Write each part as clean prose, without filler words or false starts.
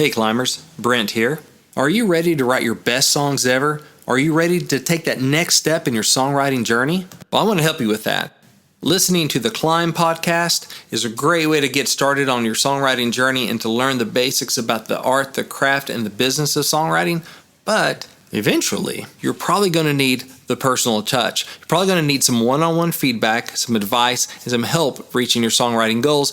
Hey climbers, Brent here. Are you ready to write your best songs ever? Are you ready to take that next step in your songwriting journey? Well, I want to help you with that. Listening to the C.L.I.M.B podcast is a great way to get started on your songwriting journey and to learn the basics about the art, the craft, and the business of songwriting. But eventually, you're probably going to need the personal touch. You're probably going to need some one-on-one feedback, some advice, and some help reaching your songwriting goals.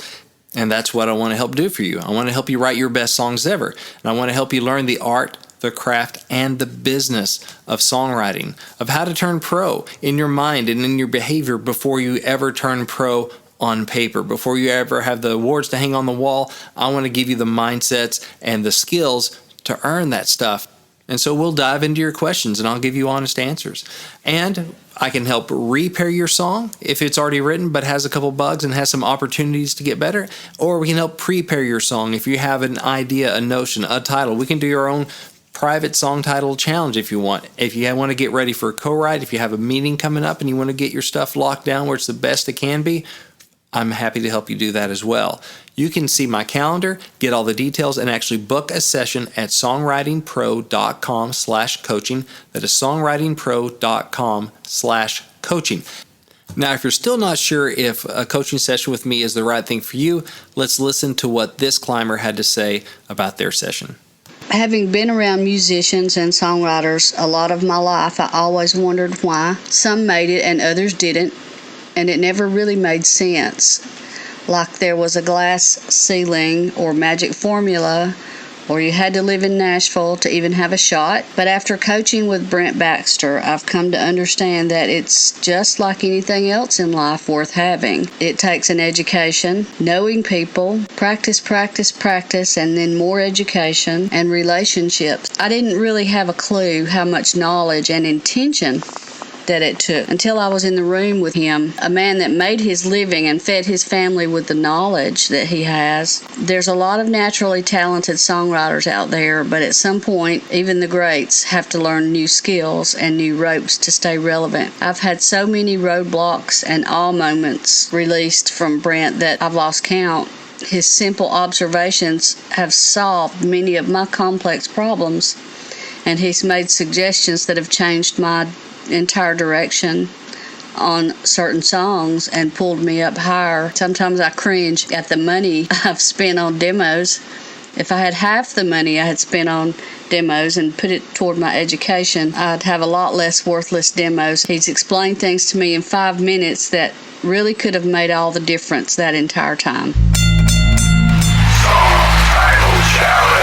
And that's what I want to help do for you. I want to help you write your best songs ever. And I want to help you learn the art, the craft, and the business of songwriting, of how to turn pro in your mind and in your behavior before you ever turn pro on paper. Before you ever have the awards to hang on the wall, I want to give you the mindsets and the skills to earn that stuff. And so we'll dive into your questions and I'll give you honest answers. And I can help repair your song if it's already written but has a couple bugs and has some opportunities to get better. Or we can help prepare your song if you have an idea, a notion, a title. We can do your own private song title challenge if you want. If you want to get ready for a co-write, if you have a meeting coming up and you want to get your stuff locked down where it's the best it can be, I'm happy to help you do that as well. You can see my calendar, get all the details, and actually book a session at songwritingpro.com/coaching. That is songwritingpro.com/coaching. Now, if you're still not sure if a coaching session with me is the right thing for you, let's listen to what this climber had to say about their session. Having been around musicians and songwriters a lot of my life, I always wondered why some made it and others didn't, and it never really made sense. Like there was a glass ceiling or magic formula, or you had to live in Nashville to even have a shot. But after coaching with Brent Baxter, I've come to understand that it's just like anything else in life worth having. It takes an education, knowing people, practice, and then more education and relationships. I didn't really have a clue how much knowledge and intention that it took until I was in the room with him, a man that made his living and fed his family with the knowledge that he has. There's a lot of naturally talented songwriters out there, but at some point, even the greats have to learn new skills and new ropes to stay relevant. I've had so many roadblocks and awe moments released from Brent that I've lost count. His simple observations have solved many of my complex problems, and he's made suggestions that have changed my entire direction on certain songs and pulled me up higher. Sometimes I cringe at the money I've spent on demos. If I had half the money I had spent on demos and put it toward my education, I'd have a lot less worthless demos. He's explained things to me in 5 minutes that really could have made all the difference that entire time. Song Title Challenge.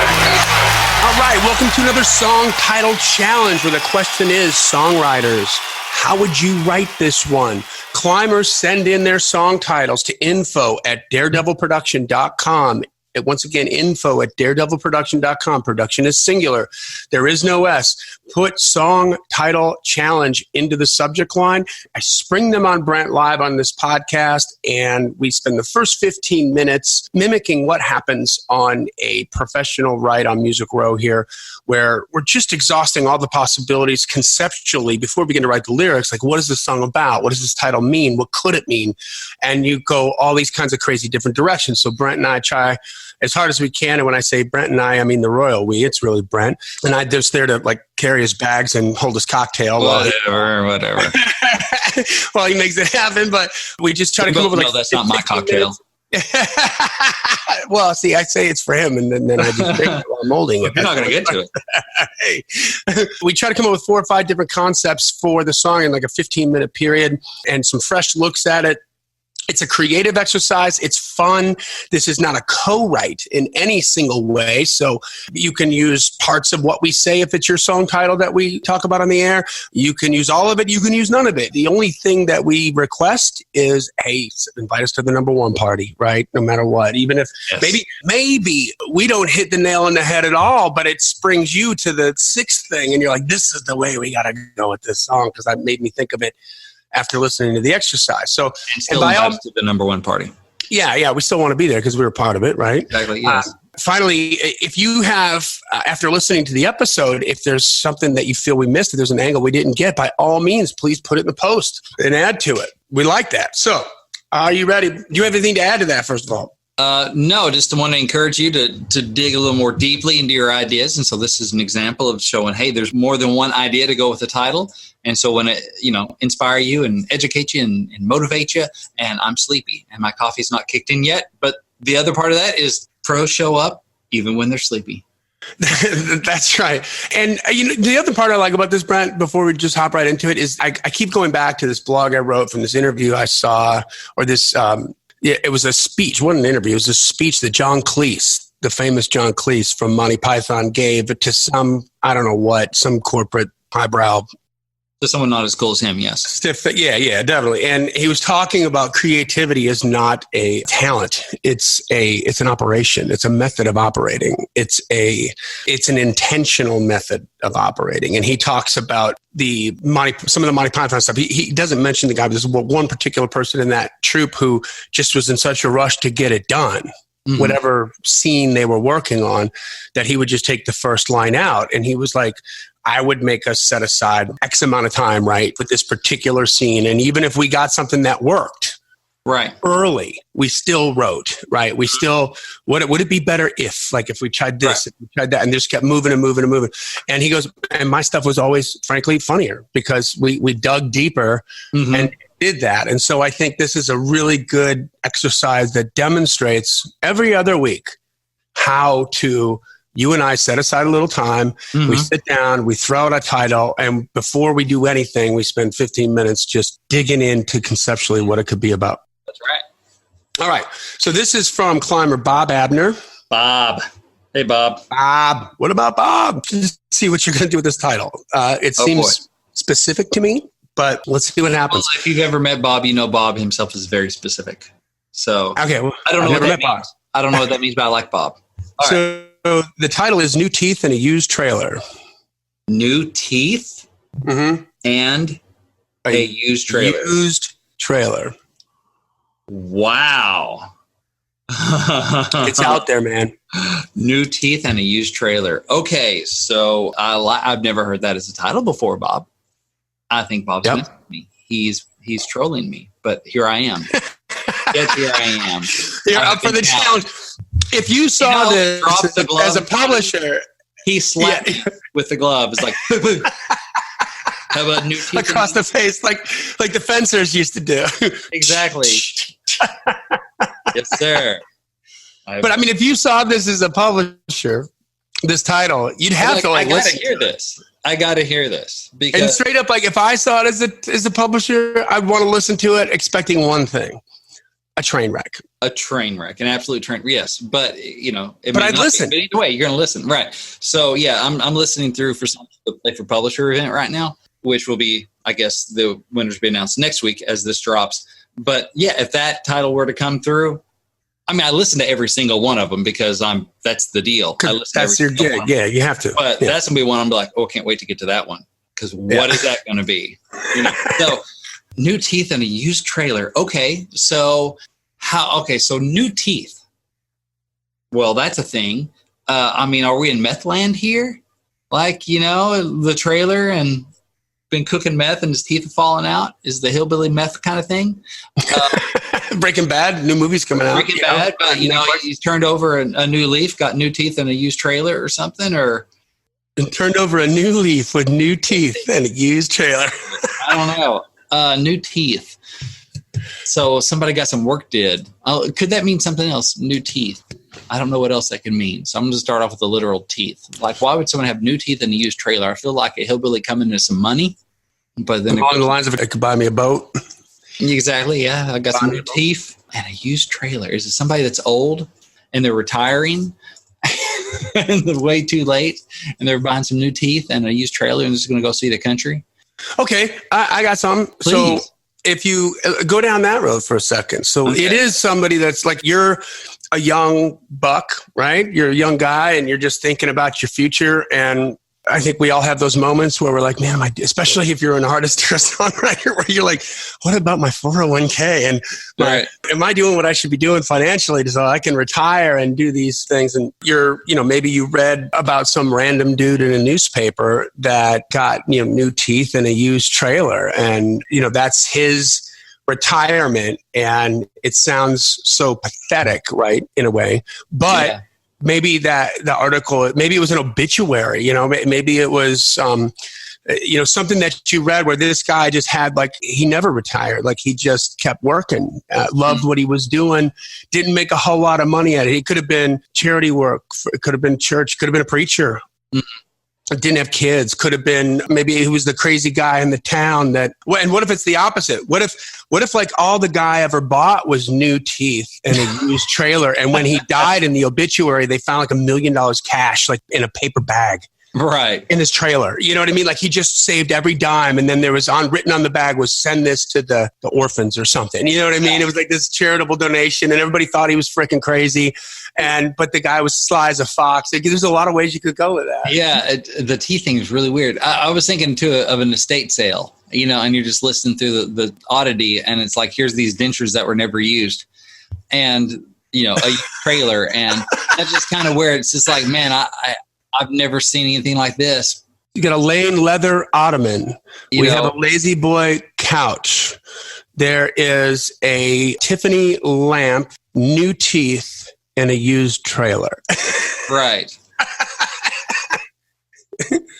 All right, welcome to another Song Title Challenge where the question is, songwriters, how would you write this one? Climbers send in their song titles to info@daredevilproduction.com. Once again, info@daredevilproduction.com. Production is singular. There is no S. Put Song Title Challenge into the subject line. I spring them on Brent live on this podcast, and we spend the first 15 minutes mimicking what happens on a professional write on Music Row here, where we're just exhausting all the possibilities conceptually before we begin to write the lyrics. Like, what is this song about? What does this title mean? What could it mean? And you go all these kinds of crazy different directions. So Brent and I try as hard as we can. And when I say Brent and I mean the royal we. It's really Brent. And I just there to like carry his bags and hold his cocktail. Whatever. Well, he makes it happen, but we just try to come up with like... No, that's not my cocktail. Well, see, I say it's for him, and then I just drink it while I'm molding it. You're not going to get to it. Hey. We try to come up with 4 or 5 different concepts for the song in like a 15-minute period and some fresh looks at it. It's a creative exercise. It's fun. This is not a co-write in any single way. So you can use parts of what we say if it's your song title that we talk about on the air. You can use all of it. You can use none of it. The only thing that we request is, hey, invite us to the number one party, right? No matter what. Even if maybe we don't hit the nail on the head at all, but it springs you to the 6th thing. And you're like, this is the way we got to go with this song because that made me think of it after listening to the exercise. So, and still invite us to the number one party. Yeah, we still want to be there because we were part of it, right? Exactly, yes. Finally, if you have, after listening to the episode, if there's something that you feel we missed, if there's an angle we didn't get, by all means, please put it in the post and add to it. We like that. So, are you ready? Do you have anything to add to that, first of all? No, just want to encourage you to dig a little more deeply into your ideas. And so this is an example of showing, hey, there's more than one idea to go with the title. And so when it, inspire you and educate you and motivate you, and I'm sleepy and my coffee's not kicked in yet. But the other part of that is pros show up even when they're sleepy. That's right. And the other part I like about this, Brent, before we just hop right into it, is I keep going back to this blog I wrote from this interview I saw, or this, it was a speech. It wasn't an interview. It was a speech that John Cleese, the famous John Cleese from Monty Python, gave to some corporate highbrow. To someone not as cool as him, yes. Stiff, yeah, definitely. And he was talking about creativity is not a talent. It's an operation. It's a method of operating. It's an intentional method of operating. And he talks about some of the Monty Python stuff. He doesn't mention the guy, but there's one particular person in that troupe who just was in such a rush to get it done. Mm-hmm. Whatever scene they were working on, that he would just take the first line out. And he was like, I would make us set aside X amount of time, right, with this particular scene. And even if we got something that worked early, we still wrote, right? We still, would it be better if we tried this, if we tried that, and just kept moving and moving and moving. And he goes, and my stuff was always, frankly, funnier because we dug deeper and did that. And so I think this is a really good exercise that demonstrates every other week how to, you and I set aside a little time, we sit down, we throw out a title, and before we do anything, we spend 15 minutes just digging into conceptually what it could be about. That's right. All right. So this is from climber Bob Abner. Bob. Hey, Bob. Bob. What about Bob? Just see what you're going to do with this title. It seems specific to me, but let's see what happens. Well, if you've ever met Bob, you know Bob himself is very specific. So okay, well, I don't know what that means. I don't know what that means, but I like Bob. All right. So the title is New Teeth and a Used Trailer. New Teeth and a used trailer. Used trailer. Wow. It's out there, man. New Teeth and a used trailer. Okay, so I've never heard that as a title before, Bob. I think Bob's messing with me. He's trolling me, but here I am. Yes, here I am. You're up for the challenge. If you saw this as a publisher, he slapped me with the glove. It's like, how about new teeth across the face, like the fencers used to do. Exactly. Yes, sir. But I mean, if you saw this as a publisher, this title, you'd have to I gotta hear this. I got to hear this because, and straight up, if I saw it as a publisher, I'd want to listen to it expecting one thing. A train wreck. A train wreck. An absolute train. Yes. But, but I'd listen. But either way, you're going to listen. Right. So, yeah, I'm listening through for something to play for publisher event right now, which will be, I guess, the winners will be announced next week as this drops. But, yeah, if that title were to come through, I mean, I listen to every single one of them because that's the deal. That's your gig. Yeah, you have to. But that's going to be one I'm like, I can't wait to get to that one because what is that going to be? So, new teeth and a used trailer. Okay, so so new teeth. Well, that's a thing. I mean, are we in meth land here? Like, the trailer and been cooking meth and his teeth have fallen out is the hillbilly meth kind of thing. Breaking Bad, new movie's coming out. Breaking Bad, but he's turned over a new leaf, got new teeth and a used trailer or something, or and turned over a new leaf with new teeth and a used trailer. I don't know. New teeth. So somebody got some work did. Could that mean something else? New teeth. I don't know what else that could mean. So I'm going to start off with the literal teeth. Like, why would someone have new teeth and a used trailer? I feel like a hillbilly coming into some money. But then along the lines of it could buy me a boat. Exactly. Yeah. I got some new teeth and a used trailer. Is it somebody that's old and they're retiring and they're way too late and they're buying some new teeth and a used trailer and just going to go see the country? Okay, I got some. Please. So if you go down that road for a second. So it is somebody that's like, you're a young buck, right? You're a young guy and you're just thinking about your future. And I think we all have those moments where we're like, man, especially if you're an artist or a songwriter, where you're like, what about my 401k? And am I doing what I should be doing financially so I can retire and do these things? And maybe you read about some random dude in a newspaper that got, new teeth and a used trailer. And, that's his retirement, and it sounds so pathetic, right, in a way. But maybe that the article, maybe it was an obituary, you know, maybe it was, you know, something that you read where this guy just had, like, he never retired. Like, he just kept working, loved what he was doing, didn't make a whole lot of money at it. It could have been charity work. It could have been church, could have been a preacher. Didn't have kids, could have been, maybe he was the crazy guy in the town that, and what if it's the opposite? What if like all the guy ever bought was new teeth and a used trailer, and when he died in the obituary, they found like $1 million cash, like in a paper bag. Right. In his trailer. You know what I mean? Like, he just saved every dime, and then there was written on the bag was, send this to the orphans or something. You know what I mean? It was like this charitable donation, and everybody thought he was freaking crazy. But the guy was sly as a fox. There's a lot of ways you could go with that. Yeah. The teeth thing is really weird. I was thinking too of an estate sale, you know, and you're just listening through the oddity, and it's like, here's these dentures that were never used, and, you know, a trailer. And that's just kind of where it's just like, man, I've never seen anything like this. You got a Lane leather ottoman. We have a Lazy Boy couch. There is a Tiffany lamp, new teeth, and a used trailer. Right.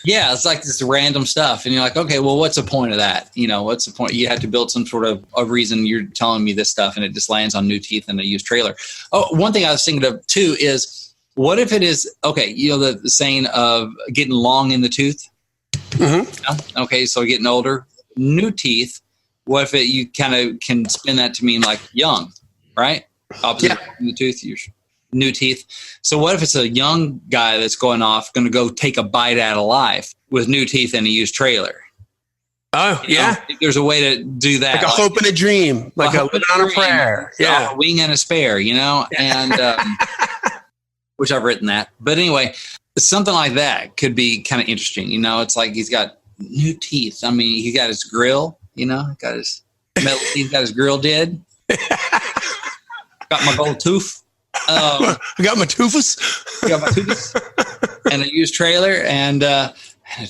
Yeah, it's like this random stuff. And you're like, okay, well, what's the point of that? You know, what's the point? You have to build some sort of a reason you're telling me this stuff, and it just lands on new teeth and a used trailer. Oh, one thing I was thinking of, too, is, what if it is, okay, you know, the saying of getting long in the tooth? Mm-hmm. Okay, so getting older. New teeth, what if you kind of can spin that to mean like young, right? Opposite in the tooth, new teeth. So what if it's a young guy that's going to go take a bite out of life with new teeth and a used trailer? Oh, yeah. There's a way to do that. Like a hope and a dream, like a living on a prayer. Yeah. A wing and a spare, you know? And... which I've written that. But anyway, something like that could be kind of interesting. You know, it's like he's got new teeth. I mean, he got his grill, you know, got his metal teeth, got his grill did. Got my gold tooth. I got my toothus. And a used trailer and a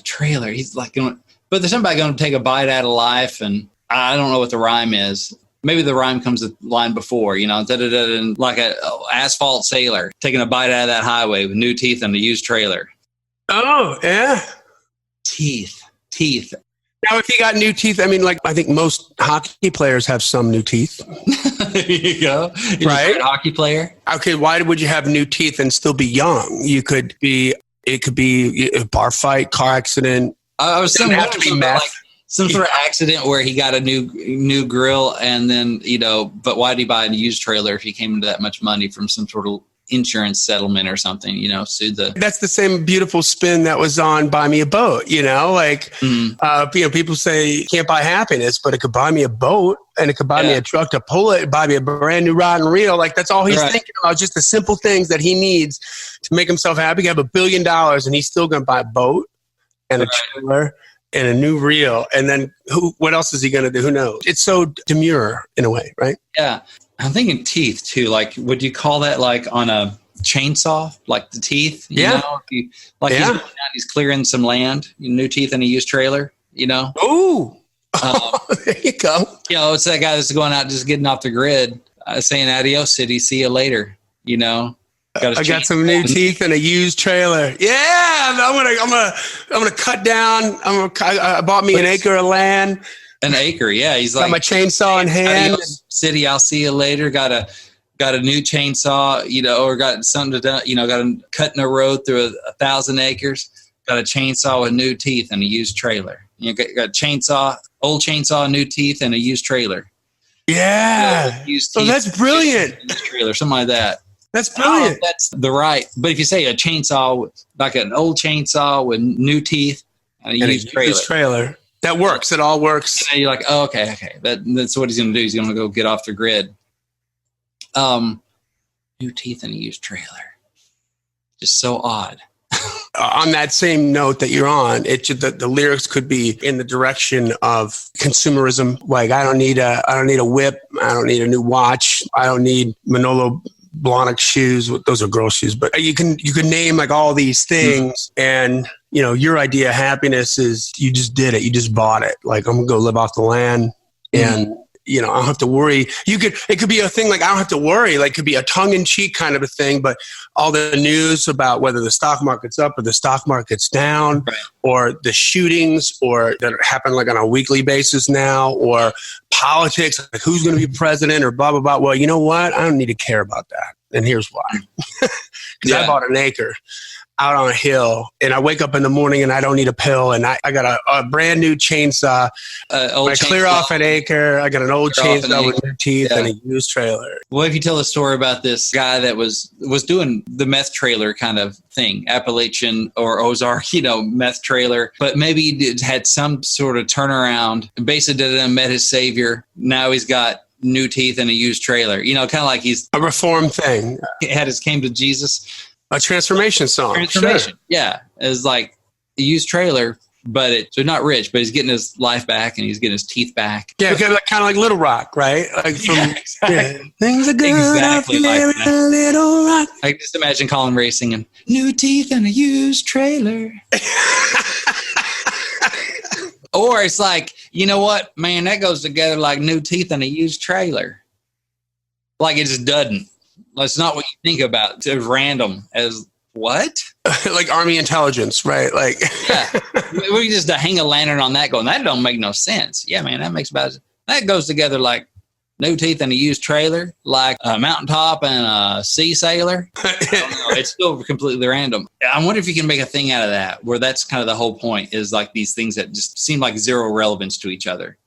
trailer. He's like, but there's somebody going to take a bite out of life, and I don't know what the rhyme is. Maybe the rhyme comes the line before, you know, like a asphalt sailor taking a bite out of that highway with new teeth and a used trailer. Oh, yeah. Teeth. Now, if he got new teeth, I mean, like, I think most hockey players have some new teeth. There you go. You're right? A hockey player. Okay, why would you have new teeth and still be young? It could be a bar fight, car accident. I was saying, have to be meth. Like, some sort of accident where he got a new grill, and then, you know, but why did he buy a used trailer if he came into that much money from some sort of insurance settlement or something, you know, sued the... That's the same beautiful spin that was on Buy Me a Boat, you know, like, you know, people say you can't buy happiness, but it could buy me a boat, and it could buy me a truck to pull it, buy me a brand new rod and reel. Like, that's all he's thinking about, just the simple things that he needs to make himself happy. He can have $1 billion, and he's still going to buy a boat and a trailer and a new reel. And then what else is he going to do? Who knows? It's so demure in a way, right? Yeah. I'm thinking teeth too. Like, would you call that like on a chainsaw, like the teeth? You know? He's going out, he's clearing some land, new teeth and a used trailer, you know? Ooh. There you go. You know, it's that guy that's going out, just getting off the grid, saying adios city, see you later, you know? I got some new teeth and a used trailer. Yeah, I'm gonna cut down. I bought me an acre of land. An acre, yeah. He's like, got my chainsaw in hand. Adios, city, I'll see you later. Got a new chainsaw, you know, or got something to do, you know, cutting a road through 1,000 acres. Got a chainsaw with new teeth and a used trailer. You know, got a chainsaw, old chainsaw, new teeth, and a used trailer. Yeah. Used teeth, that's brilliant. Used trailer, something like that. That's brilliant. That's the right. But if you say a chainsaw, like an old chainsaw with new teeth and a used trailer, that works. It all works. And then you're like, oh, okay. That's what he's going to do. He's going to go get off the grid. New teeth and a used trailer. Just so odd. On that same note that you're on, the lyrics could be in the direction of consumerism. Like, I don't need a whip. I don't need a new watch. I don't need Manolo Blahnik shoes. Those are girl shoes, but you can name like all these things, and you know, your idea of happiness is you just did it. You just bought it. Like, I'm gonna go live off the land, and I don't have to worry. It could be a thing like, I don't have to worry. Like, it could be a tongue-in-cheek kind of a thing, but all the news about whether the stock market's up or the stock market's down, right, or the shootings or that happen like on a weekly basis now, or politics, like who's going to be president or blah, blah, blah. Well, you know what? I don't need to care about that. And here's why. Because I bought an acre out on a hill, and I wake up in the morning and I don't need a pill, and I got a brand new chainsaw. I clear off an acre. I got an old chainsaw with new teeth and a used trailer. What if you tell a story about this guy that was doing the meth trailer kind of thing, Appalachian or Ozark, meth trailer, but maybe he had some sort of turnaround, basically met his savior. Now he's got new teeth and a used trailer, kind of like he's a reform thing. Came to Jesus. A transformation song. Transformation. Sure. Yeah. It's like a used trailer, but so not rich, but he's getting his life back and he's getting his teeth back. Yeah, kind of like Little Rock, right? Like from, exactly. Things are good. Exactly like that. Little Rock. I just imagine Colin Ray singing "New Teeth and a Used Trailer." Or it's like, you know what, man, that goes together like new teeth and a used trailer. Like it just doesn't. That's not what you think about. It's as random as what? Like Army intelligence, right? Like, yeah, we just hang a lantern on that going, that don't make no sense. Yeah, man, that goes together like new teeth and a used trailer, like a mountaintop and a sea sailor. I don't know. It's still completely random. I wonder if you can make a thing out of that, where that's kind of the whole point, is like these things that just seem like zero relevance to each other.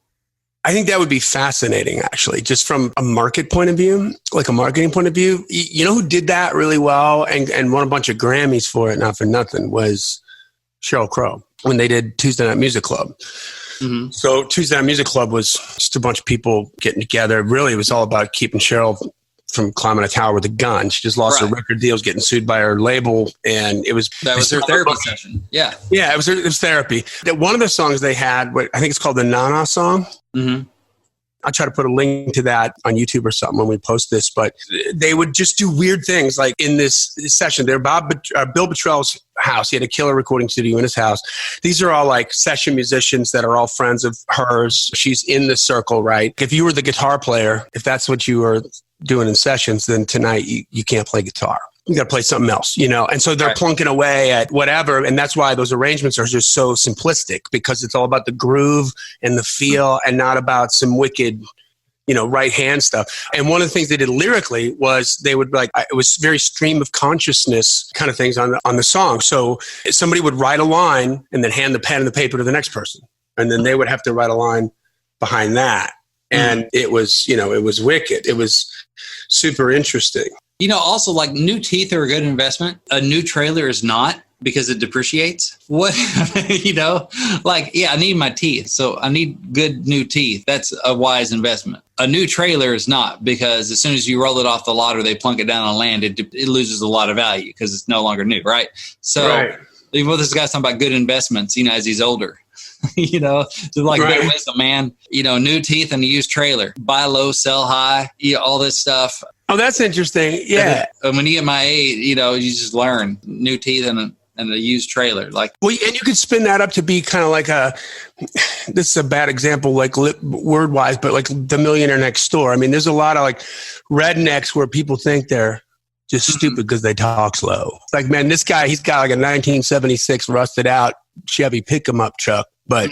I think that would be fascinating, actually, just from a market point of view, like a marketing point of view. You know who did that really well and won a bunch of Grammys for it, not for nothing, was Sheryl Crow when they did Tuesday Night Music Club. Mm-hmm. So Tuesday Night Music Club was just a bunch of people getting together. Really, it was all about keeping Sheryl from climbing a tower with a gun. She just lost her record deals, getting sued by her label, and it was her therapy session. Yeah, it was therapy. One of the songs they had, I think it's called the Nana song. Mm-hmm. I'll try to put a link to that on YouTube or something when we post this. But they would just do weird things, like in this session. They're Bill Bottrell's house. He had a killer recording studio in his house. These are all like session musicians that are all friends of hers. She's in the circle, right? If you were the guitar player, if that's what you were doing in sessions, then tonight you can't play guitar. You got to play something else, And so they're plunking away at whatever. And that's why those arrangements are just so simplistic, because it's all about the groove and the feel and not about some wicked, right hand stuff. And one of the things they did lyrically was they would it was very stream of consciousness kind of things on the song. So somebody would write a line and then hand the pen and the paper to the next person. And then they would have to write a line behind that. And it was, it was wicked. It was super interesting. Also, like, new teeth are a good investment. A new trailer is not, because it depreciates. What, I need my teeth, so I need good new teeth. That's a wise investment. A new trailer is not, because as soon as you roll it off the lot or they plunk it down on land, it loses a lot of value because it's no longer new, right? So, this guy's talking about good investments, as he's older. Bit of wisdom, man. New teeth and a used trailer. Buy low, sell high. All this stuff. Oh, that's interesting. Yeah. When you get my age, you just learn new teeth and a used trailer. Like, well, and you could spin that up to be kind of like this is a bad example, like word wise, but like The Millionaire Next Door. I mean, there's a lot of like rednecks where people think they're just stupid because they talk slow. It's like, man, this guy, he's got like a 1976 rusted out Chevy pick-em-up truck, but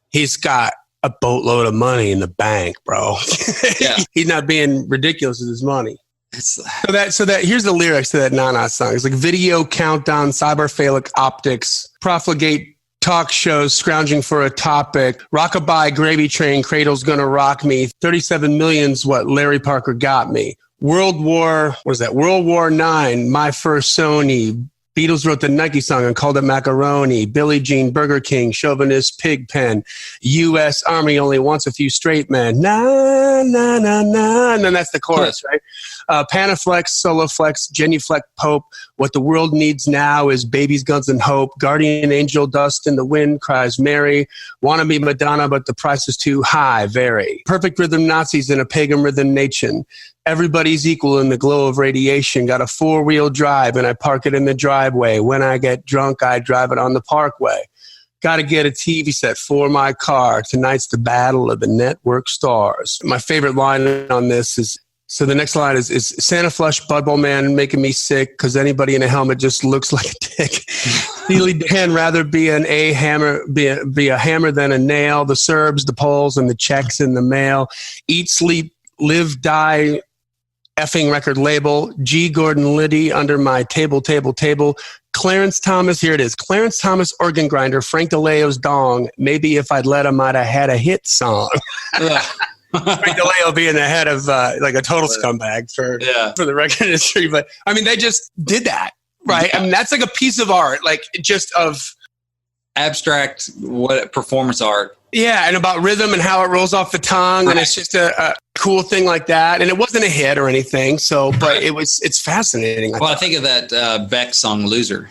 he's got a boatload of money in the bank, bro. Yeah. He's not being ridiculous with his money. So that here's the lyrics to that Nana song. It's like video countdown, cyberphilic optics, profligate talk shows, scrounging for a topic, rockabye gravy train, cradle's gonna rock me, 37 million's what Larry Parker got me. World War IX, my first Sony. Beatles wrote the Nike song and called it macaroni. Billie Jean, Burger King, chauvinist, pig pen. U.S. Army only wants a few straight men. Na, na, na, na. And then that's the chorus, right? Panaflex, Soloflex, Genuflect, Pope. What the world needs now is babies, guns, and hope. Guardian angel, dust in the wind, cries Mary. Wanna be Madonna, but the price is too high, very. Perfect rhythm Nazis in a pagan rhythm nation. Everybody's equal in the glow of radiation. Got a 4-wheel drive and I park it in the driveway. When I get drunk, I drive it on the parkway. Got to get a TV set for my car. Tonight's the battle of the network stars. My favorite line on this is, so the next line is Santa Flush Bud Bowl Man making me sick because anybody in a helmet just looks like a dick. Steely Dan rather be a hammer than a nail. The Serbs, the Poles, and the Czechs in the mail. Eat, sleep, live, die, effing record label. G. Gordon Liddy under my table. Clarence Thomas, here it is. Clarence Thomas organ grinder, Frank DeLeo's dong. Maybe if I'd let him, I'd have had a hit song. Frank DeLeo being the head of like a total scumbag for the record industry. But I mean, they just did that, right? I mean, that's like a piece of art, like just of abstract performance art. Yeah, and about rhythm and how it rolls off the tongue, right. And it's just a cool thing like that. And it wasn't a hit or anything, so but it's fascinating. I think of that Beck song "Loser."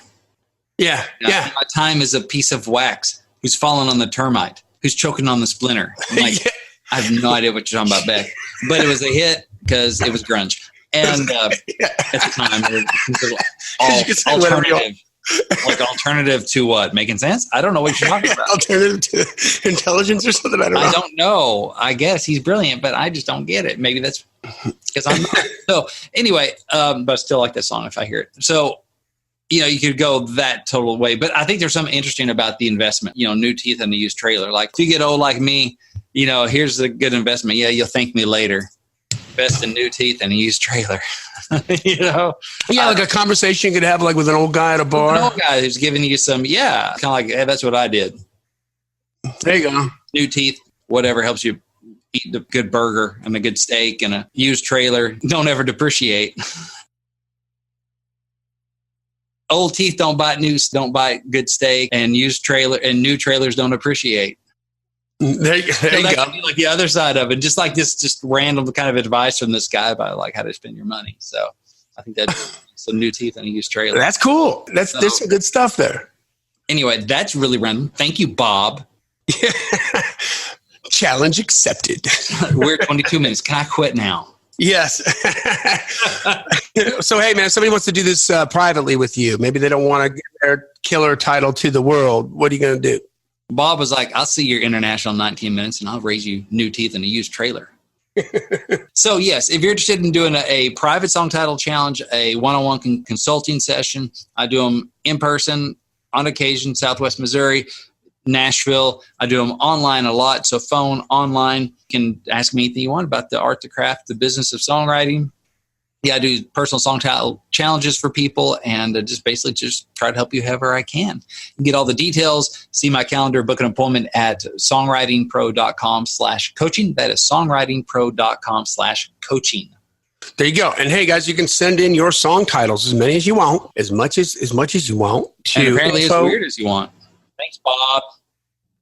Yeah. My time is a piece of wax who's fallen on the termite, who's choking on the splinter. I'm like, I have no idea what you're talking about, Beck, but it was a hit because it was grunge, and at the time, it was alternative. Like alternative to what? Making sense? I don't know what you're talking about. Alternative to intelligence or something? I don't know. I guess he's brilliant, but I just don't get it. Maybe that's because I'm not. So anyway, but I still like that song if I hear it. So, you could go that total way. But I think there's something interesting about the investment, new teeth and a used trailer. Like if you get old like me, here's a good investment. Yeah, you'll thank me later. Best in new teeth and a used trailer. Yeah, like a conversation you could have like with an old guy at a bar. An old guy who's giving you some, kind of like, hey, that's what I did. There you go. New teeth, whatever helps you eat the good burger and a good steak and a used trailer. Don't ever depreciate. Old teeth don't buy good steak, and used trailer and new trailers don't appreciate. There you go. Like the other side of it, just like this, just random kind of advice from this guy about like how to spend your money. So I think that's some new teeth and a used trailer. That's cool. There's some good stuff there. Anyway, that's really random. Thank you, Bob. Challenge accepted. We're at 22 minutes. Can I quit now? Yes. So, hey, man, if somebody wants to do this privately with you, maybe they don't want to get their killer title to the world. What are you going to do? Bob was like, I'll see your international 19 minutes and I'll raise you new teeth and a used trailer. So, yes, if you're interested in doing a private song title challenge, a one-on-one consulting session, I do them in person on occasion, Southwest Missouri, Nashville. I do them online a lot. So phone, online, you can ask me anything you want about the art, the craft, the business of songwriting. Yeah, I do personal song title challenges for people and just try to help you however I can. You can get all the details, see my calendar, book an appointment at songwritingpro.com/coaching. That is songwritingpro.com/coaching. There you go. And hey, guys, you can send in your song titles, as many as you want, as much as you want. And apparently as weird as you want. Thanks, Bob.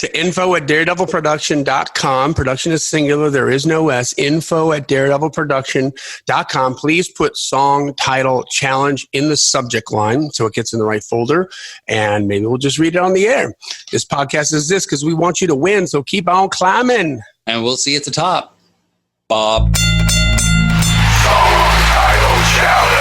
To info@daredevilproduction.com. Production is singular. There is no S. info@daredevilproduction.com. Please put song title challenge in the subject line so it gets in the right folder, and maybe we'll just read it on the air. This podcast is this because we want you to win, so keep on climbing. And we'll see you at the top. Bob. Song title challenge.